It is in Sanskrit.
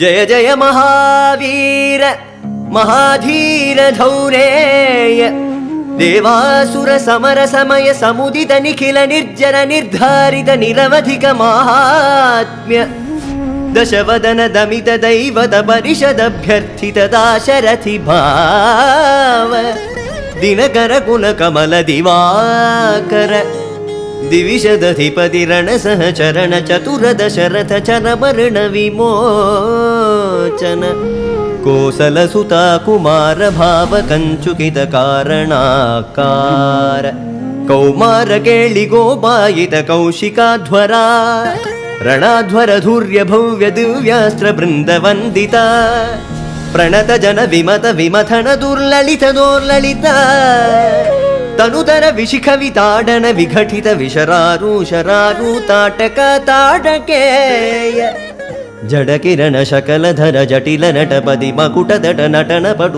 जय जय महावीर महाधीर धौरेय देवासुर समर समय समुदित निखिल निर्जर निर्धारित निरवधिक माहात्म्य दशवदन दमित दैवत परिषदभ्यर्थित दाशरथि भाव दिनकर कुल कमल दिवाकर दिविशदधिपति रण सहचरण चतुर दशरथ चरमरण विमोचन कोसलसुता कुमार भाव कंचुकित कारणाकार कौमार केळि गोपायित कौशिकाध्वरा ರಣಾಧ್ವರ ಧೂರ್ಯ ಭವ್ಯ ದಿವ್ಯಾಸ್ತ್ರ ಬೃಂದ ವಂದಿತ ಪ್ರಣತ ಜನ ವಿಮತ ವಿಮಥನ ದುರ್ಲಲಿತ ದೋರ್ಲಲಿತ ತನುತರ ವಿಶಿಖ ವಿತಾಡನ ವಿಘಟಿತ ವಿಶರಾರು ಶರಾರು ತಾಟಕ ತಾಟಕೇಯ ಜಡ ಕಿರಣ ಶಕಲಧರ ಜಟಿಲ ನಟಪದಿ ಮಕುಟ ದಟ ನಟನ ಪಡು